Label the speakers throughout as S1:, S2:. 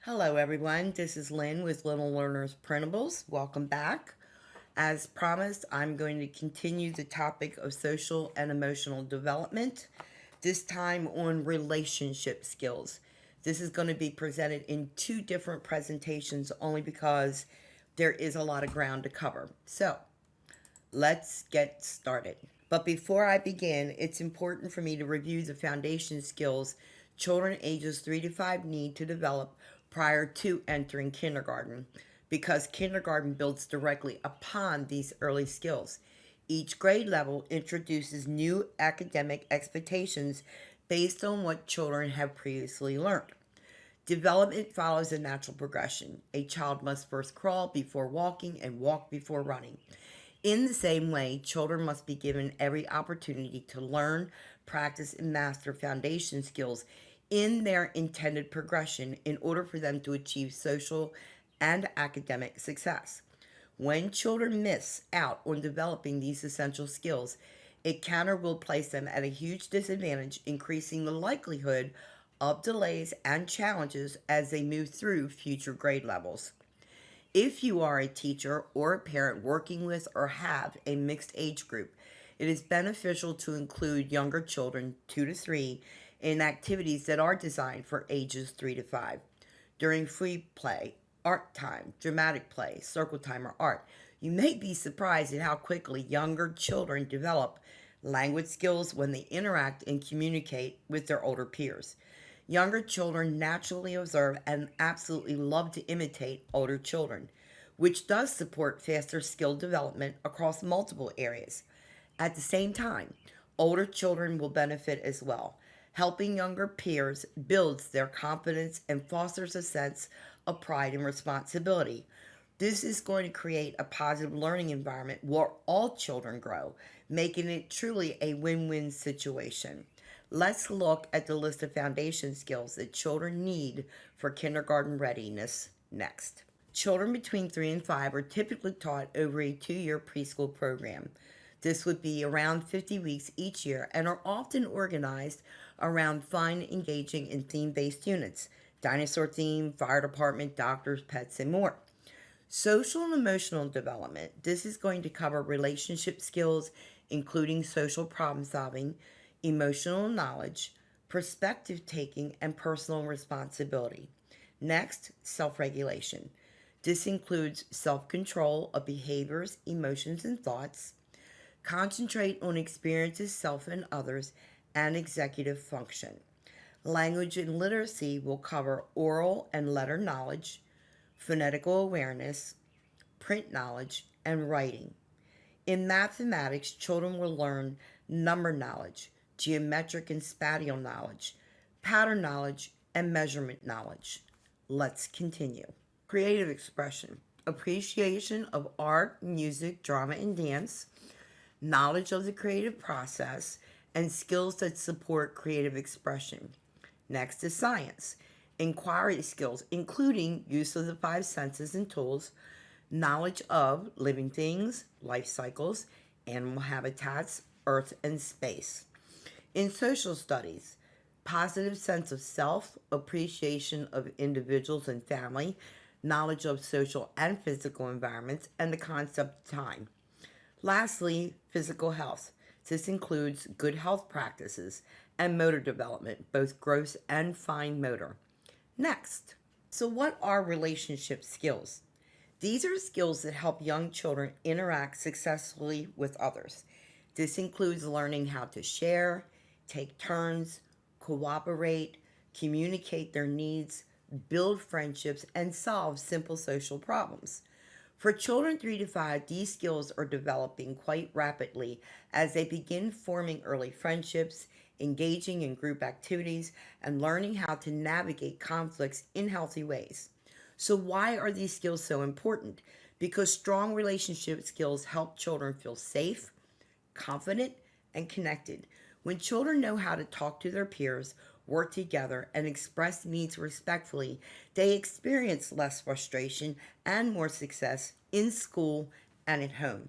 S1: Hello, everyone. This is Lynn with Little Learners Printables. Welcome back. As promised, I'm going to continue the topic of social and emotional development, this time on relationship skills. This is going to be presented in two different presentations only because there is a lot of ground to cover. So, let's get started. But before I begin, it's important for me to review the foundation skills children ages 3 to 5 need to develop prior to entering kindergarten, because kindergarten builds directly upon these early skills. Each grade level introduces new academic expectations based on what children have previously learned. Development follows a natural progression. A child must first crawl before walking and walk before running. In the same way, children must be given every opportunity to learn, practice, and master foundation skills in their intended progression in order for them to achieve social and academic success. When children miss out on developing these essential skills, it can or will place them at a huge disadvantage, increasing the likelihood of delays and challenges as they move through future grade levels. If you are a teacher or a parent working with or have a mixed age group, it is beneficial to include younger children, 2 to 3, in activities that are designed for ages 3 to 5. During free play, art time, dramatic play, circle time, or art, you may be surprised at how quickly younger children develop language skills when they interact and communicate with their older peers. Younger children naturally observe and absolutely love to imitate older children, which does support faster skill development across multiple areas. At the same time, older children will benefit as well. Helping younger peers builds their confidence and fosters a sense of pride and responsibility. This is going to create a positive learning environment where all children grow, making it truly a win win situation. Let's look at the list of foundation skills that children need for kindergarten readiness next. Children between 3 and 5 are typically taught over a 2 year preschool program. This would be around 50 weeks each year and are often organized around fun, engaging, and theme based units: dinosaur theme, fire department, doctors, pets, and more. Social and emotional development. This is going to cover relationship skills, including social problem solving, emotional knowledge, perspective taking, and personal responsibility. Next, self regulation. This includes self control of behaviors, emotions, and thoughts, concentrate on experiences, self and others, and executive function. Language and literacy will cover oral and letter knowledge, phonetical awareness, print knowledge, and writing. In mathematics, children will learn number knowledge, geometric and spatial knowledge, pattern knowledge, and measurement knowledge. Let's continue. Creative expression, appreciation of art, music, drama, and dance, knowledge of the creative process, and skills that support creative expression. Next is science, inquiry skills, including use of the five senses and tools, knowledge of living things, life cycles, animal habitats, earth, and space. In social studies, positive sense of self, appreciation of individuals and family, knowledge of social and physical environments, and the concept of time. Lastly, physical health. This includes good health practices and motor development, both gross and fine motor. Next. So, what are relationship skills? These are skills that help young children interact successfully with others. This includes learning how to share, take turns, cooperate, communicate their needs, build friendships, and solve simple social problems. For children 3 to 5, these skills are developing quite rapidly as they begin forming early friendships, engaging in group activities, and learning how to navigate conflicts in healthy ways. So, why are these skills so important? Because strong relationship skills help children feel safe, confident, and connected. When children know how to talk to their peers, work together, and express needs respectfully, they experience less frustration and more success in school and at home.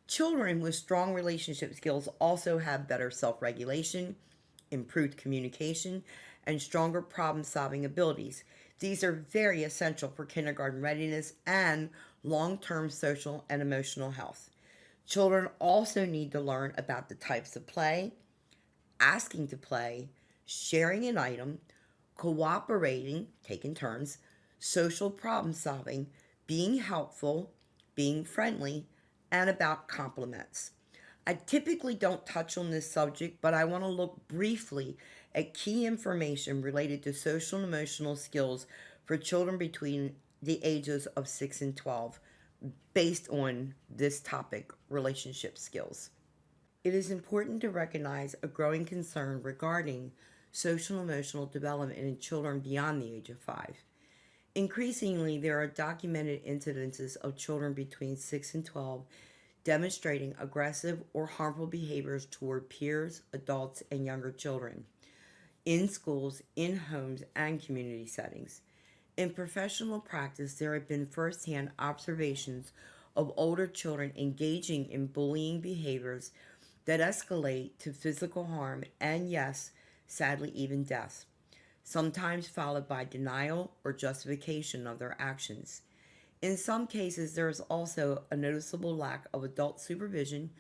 S1: Children with strong relationship skills also have better self regulation, improved communication, and stronger problem solving abilities. These are very essential for kindergarten readiness and long-term social and emotional health. Children also need to learn about the types of play, asking to play, sharing an item, cooperating, taking turns, social problem solving, being helpful, being friendly, and about compliments. I typically don't touch on this subject, but I want to look briefly at key information related to social and emotional skills for children between the ages of 6 and 12 based on this topic, relationship skills. It is important to recognize a growing concern regarding social and emotional development in children beyond the age of 5. Increasingly, there are documented incidences of children between 6 and 12 demonstrating aggressive or harmful behaviors toward peers, adults, and younger children in schools, in homes, and community settings. In professional practice, there have been firsthand observations of older children engaging in bullying behaviors that escalate to physical harm and, yes, sadly, even death, sometimes followed by denial or justification of their actions. In some cases, there is also a noticeable lack of adult supervision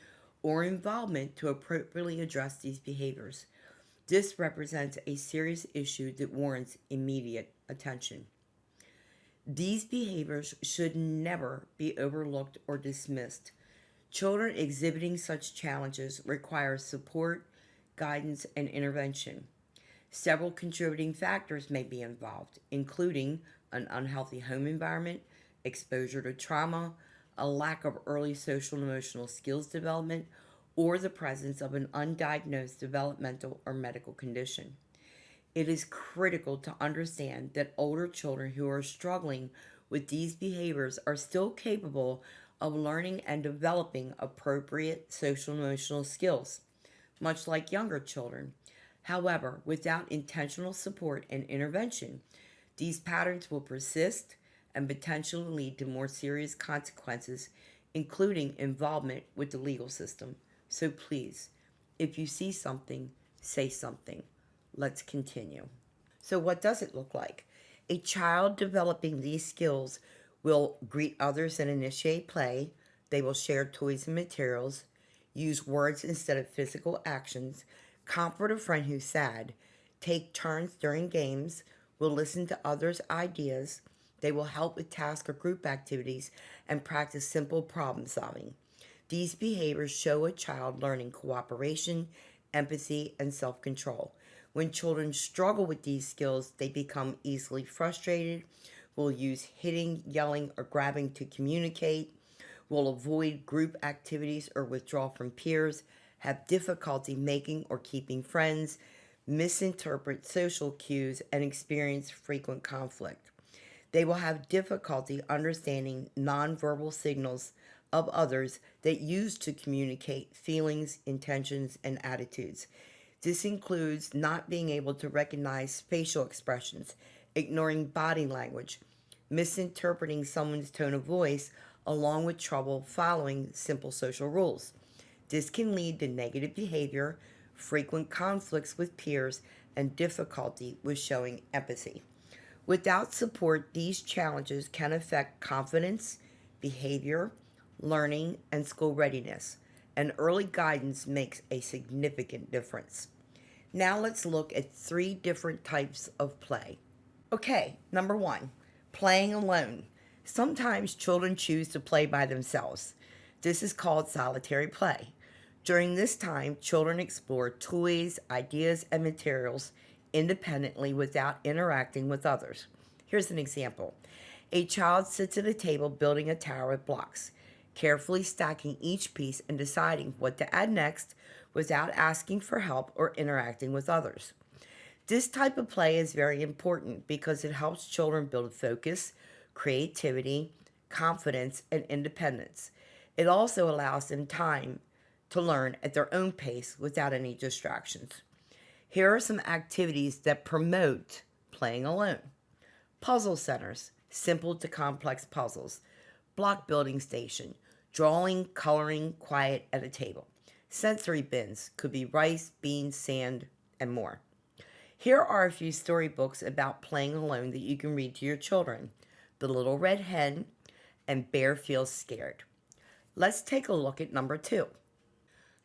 S1: or involvement to appropriately address these behaviors. This represents a serious issue that warrants immediate attention. These behaviors should never be overlooked or dismissed. Children exhibiting such challenges require support, guidance, and intervention. Several contributing factors may be involved, including an unhealthy home environment, exposure to trauma, a lack of early social and emotional skills development, or the presence of an undiagnosed developmental or medical condition. It is critical to understand that older children who are struggling with these behaviors are still capable of learning and developing appropriate social and emotional skills, much like younger children. However, without intentional support and intervention, these patterns will persist and potentially lead to more serious consequences, including involvement with the legal system. So please, if you see something, say something. Let's continue. So, what does it look like? A child developing these skills will greet others and initiate play. They will share toys and materials, use words instead of physical actions, comfort a friend who's sad, take turns during games, will listen to others' ideas. They will help with task or group activities and practice simple problem solving. These behaviors show a child learning cooperation, empathy, and self control. When children struggle with these skills, they become easily frustrated, will use hitting, yelling, or grabbing to communicate, will avoid group activities or withdraw from peers, have difficulty making or keeping friends, misinterpret social cues, and experience frequent conflict. They will have difficulty understanding nonverbal signals of others that use to communicate feelings, intentions, and attitudes. This includes not being able to recognize facial expressions, ignoring body language, misinterpreting someone's tone of voice, along with trouble following simple social rules. This can lead to negative behavior, frequent conflicts with peers, and difficulty with showing empathy. Without support, these challenges can affect confidence, behavior, learning, and school readiness, and early guidance makes a significant difference. Now let's look at 3 different types of play. Okay, number 1, playing alone. Sometimes children choose to play by themselves. This is called solitary play. During this time, children explore toys, ideas, and materials independently without interacting with others. Here's an example. A child sits at a table building a tower with blocks, carefully stacking each piece and deciding what to add next without asking for help or interacting with others. This type of play is very important because it helps children build focus, creativity, confidence, and independence. It also allows them time to learn at their own pace without any distractions. Here are some activities that promote playing alone: puzzle centers, simple to complex puzzles; block building station, drawing, coloring, quiet at a table; sensory bins, could be rice, beans, sand, and more; Here are a few storybooks about playing alone that you can read to your children: The Little Red Hen and Bear Feels Scared. Let's take a look at number 2.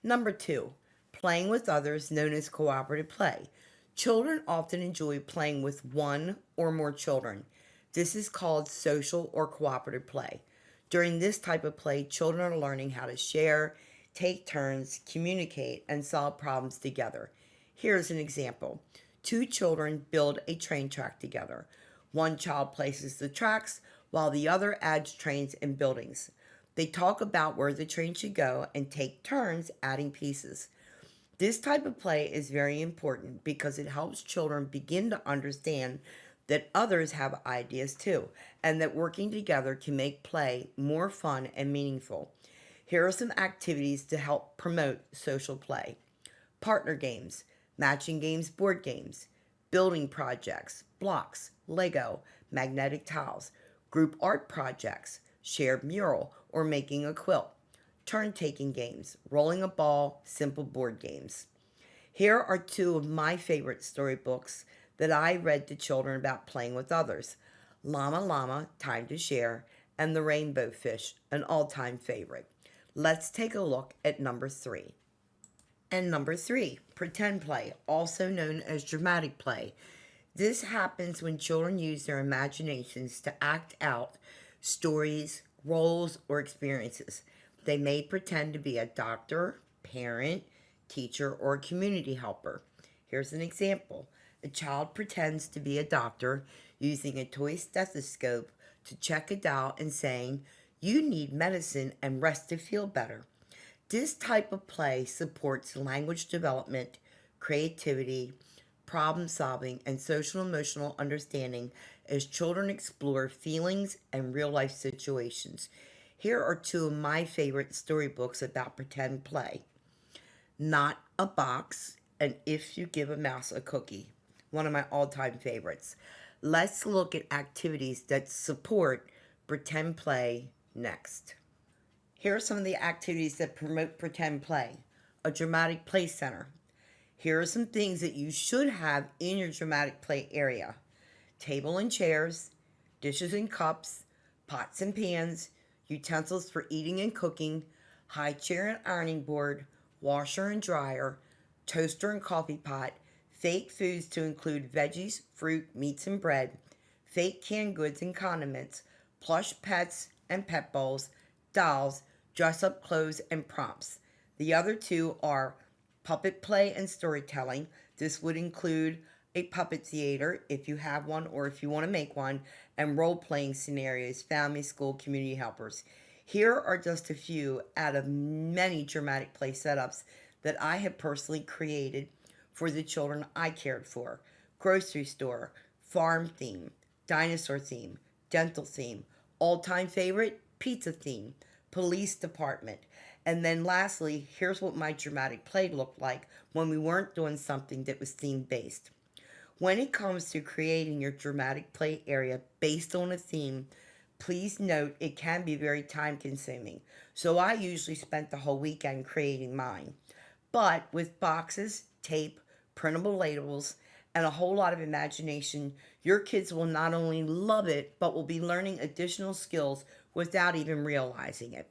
S1: Number 2, playing with others, known as cooperative play. Children often enjoy playing with one or more children. This is called social or cooperative play. During this type of play, children are learning how to share, take turns, communicate, and solve problems together. Here's an example. Two children build a train track together. One child places the tracks while the other adds trains and buildings. They talk about where the train should go and take turns adding pieces. This type of play is very important because it helps children begin to understand that others have ideas too, and that working together can make play more fun and meaningful. Here are some activities to help promote social play: partner games, matching games, board games, building projects, blocks, Lego, magnetic tiles, group art projects, shared mural, or making a quilt, turn taking games, rolling a ball, simple board games. Here are two of my favorite storybooks that I read to children about playing with others: Llama Llama, Time to Share, and The Rainbow Fish, an all time favorite. Let's take a look at number 3. And number 3, pretend play, also known as dramatic play. This happens when children use their imaginations to act out stories, roles, or experiences. They may pretend to be a doctor, parent, teacher, or a community helper. Here's an example. A child pretends to be a doctor using a toy stethoscope to check a dial and saying, "You need medicine and rest to feel better." This type of play supports language development, creativity, problem solving, and social emotional understanding as children explore feelings and real life situations. Here are two of my favorite storybooks about pretend play: Not a Box and If You Give a Mouse a Cookie, one of my all time favorites. Let's look at activities that support pretend play next. Here are some of the activities that promote pretend play: a dramatic play center. Here are some things that you should have in your dramatic play area: table and chairs, dishes and cups, pots and pans, utensils for eating and cooking, high chair and ironing board, washer and dryer, toaster and coffee pot, fake foods to include veggies, fruit, meats, and bread, fake canned goods and condiments, plush pets and pet bowls, dolls, dress up clothes, and prompts. The other two are puppet play and storytelling. This would include a puppet theater if you have one or if you want to make one, and role playing scenarios, family, school, community helpers. Here are just a few out of many dramatic play setups that I have personally created for the children I cared for: grocery store, farm theme, dinosaur theme, dental theme, all time favorite, pizza theme, police department. And then lastly, here's what my dramatic play looked like when we weren't doing something that was theme based. When it comes to creating your dramatic play area based on a theme, please note it can be very time consuming. So I usually spent the whole weekend creating mine. But with boxes, tape, printable labels, and a whole lot of imagination, your kids will not only love it, but will be learning additional skills without even realizing it.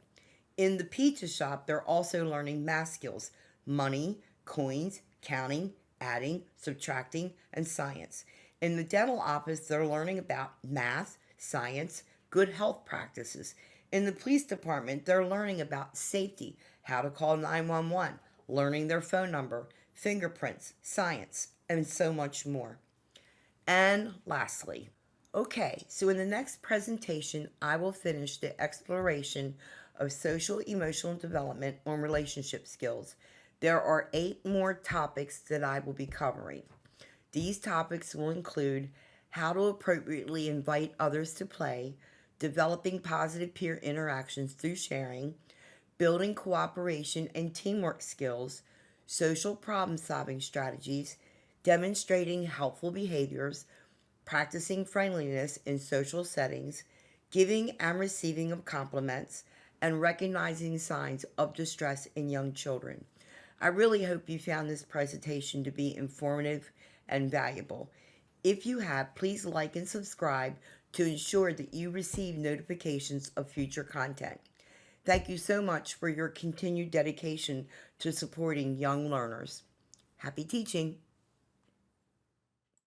S1: In the pizza shop, they're also learning math skills: money, coins, counting, adding, subtracting, and science. In the dental office, they're learning about math, science, good health practices. In the police department, they're learning about safety, how to call 911, learning their phone number, fingerprints, science, and so much more. And lastly, okay, so in the next presentation, I will finish the exploration of social emotional development on relationship skills. There are 8 more topics that I will be covering. These topics will include how to appropriately invite others to play, developing positive peer interactions through sharing, building cooperation and teamwork skills, social problem solving strategies, demonstrating helpful behaviors, practicing friendliness in social settings, giving and receiving of compliments, and recognizing signs of distress in young children. I really hope you found this presentation to be informative and valuable. If you have, please like and subscribe to ensure that you receive notifications of future content. Thank you so much for your continued dedication to supporting young learners. Happy teaching!